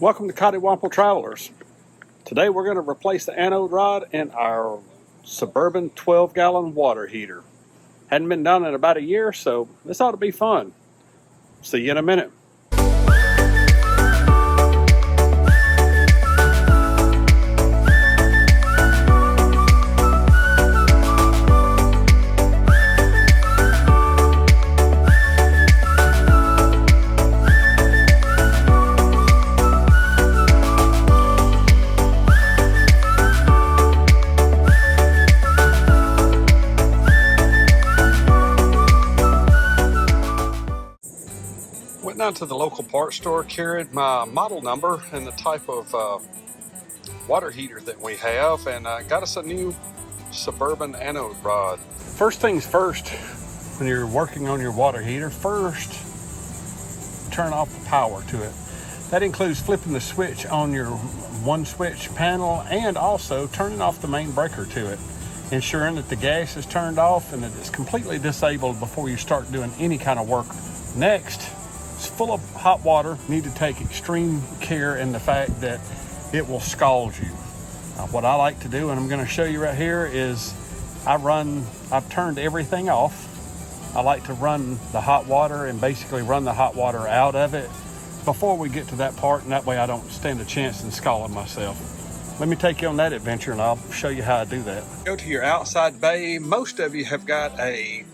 Welcome to Coddiwomple Travelers. Today we're going to replace the anode rod in our Suburban 12-gallon water heater. Hadn't been done in about a year, so this ought to be fun. See you in a minute. Went down to the local parts store, carried my model number and the type of water heater that we have, and got us a new Suburban anode rod. First things first, when you're working on your water heater, first turn off the power to it. That includes flipping the switch on your one switch panel and also turning off the main breaker to it, ensuring that the gas is turned off and that it's completely disabled before you start doing any kind of work. Next, it's full of hot water. You need to take extreme care in the fact that it will scald you. What I like to do, and I'm going to show you right here, is I've turned everything off. I like to run the hot water and basically run the hot water out of it before we get to that part, and that way I don't stand a chance in scalding myself. Let me take you on that adventure and I'll show you how I do that. Go to your outside bay. Most of you have got a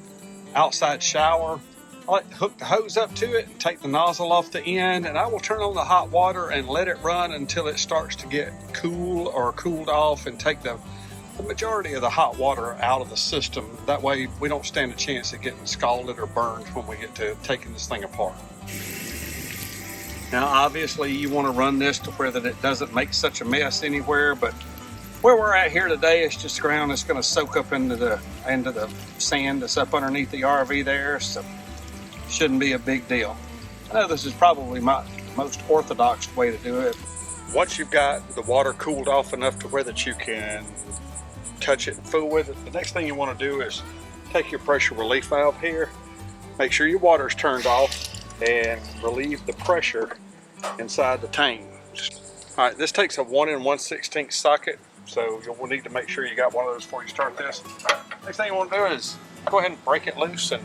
outside shower. I like to hook the hose up to it and take the nozzle off the end, and I will turn on the hot water and let it run until it starts to get cool or cooled off and take the majority of the hot water out of the system. That way we don't stand a chance of getting scalded or burned when we get to taking this thing apart. Now obviously you want to run this to where that it doesn't make such a mess anywhere, but where we're at here today is just ground that's going to soak up into the sand that's up underneath the RV there, so shouldn't be a big deal. I know this is probably my most orthodox way to do it. Once you've got the water cooled off enough to where that you can touch it and fool with it, the next thing you want to do is take your pressure relief valve here, make sure your water's turned off, and relieve the pressure inside the tank. All right, this takes a 1 1/16 socket, so you'll need to make sure you got one of those before you start this. Next thing you want to do is go ahead and break it loose and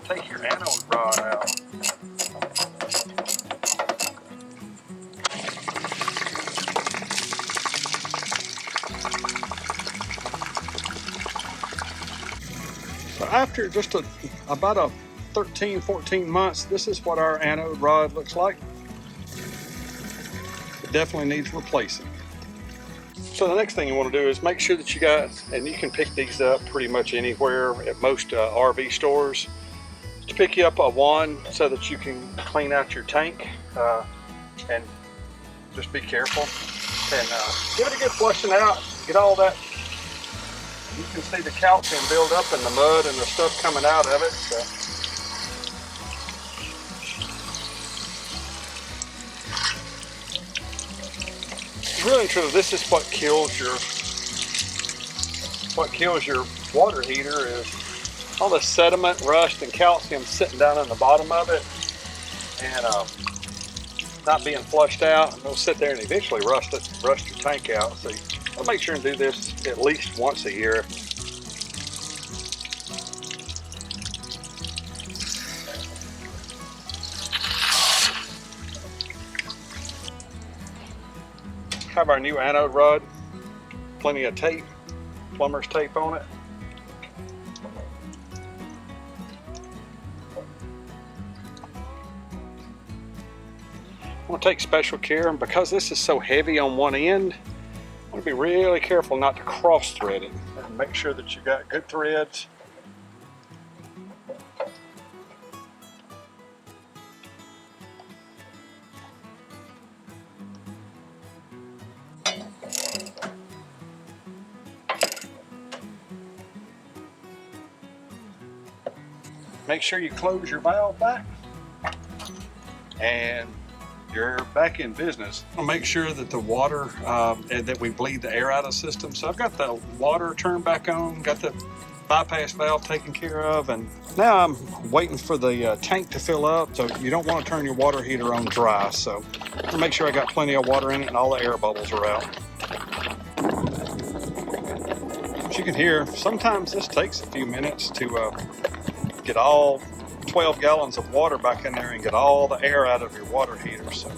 take your anode rod out. So after just about 13-14 months, this is what our anode rod looks like. It definitely needs replacing. So the next thing you want to do is make sure that you got, and you can pick these up pretty much anywhere at most RV stores, to pick you up a wand so that you can clean out your tank, and just be careful and give it a good flushing out. Get all that, you can see the calcium build up in the mud and the stuff coming out of it. So really and truly, this is what kills your water heater, is all the sediment, rust, and calcium sitting down in the bottom of it and not being flushed out, and they'll sit there and eventually rust your tank out. So I'll make sure and do this at least once a year. Have our new anode rod, plenty of tape, plumber's tape on it. I want to take special care, and because this is so heavy on one end, I want to be really careful not to cross thread it, and make sure that you got good threads. Make sure you close your valve back, and you're back in business. I'll make sure that the water, and that we bleed the air out of the system. So I've got the water turned back on, got the bypass valve taken care of, and now I'm waiting for the tank to fill up. So you don't want to turn your water heater on dry, so to make sure I got plenty of water in it and all the air bubbles are out. As you can hear, sometimes this takes a few minutes to get all 12 gallons of water back in there and get all the air out of your water heater. So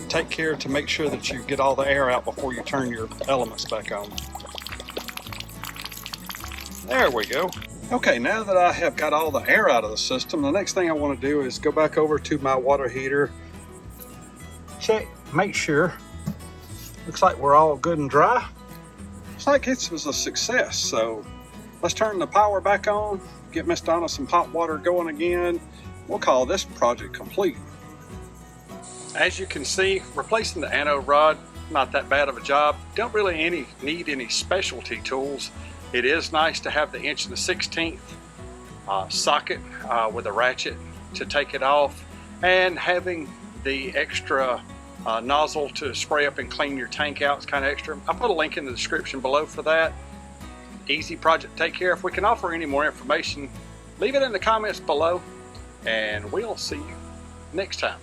take care to make sure that you get all the air out before you turn your elements back on. There we go. Okay, now that I have got all the air out of the system, the next thing I want to do is go back over to my water heater, check, make sure. Looks like we're all good and dry. Looks like this was a success. So let's turn the power back on, get Miss Donna some hot water going again. We'll call this project complete. As you can see, replacing the anode rod, not that bad of a job. Don't really need any specialty tools. It is nice to have the 1 1/16 socket with a ratchet to take it off, and having the extra nozzle to spray up and clean your tank out is kind of extra. I'll put a link in the description below for that. Easy project to take care of. If we can offer any more information, leave it in the comments below, and we'll see you next time.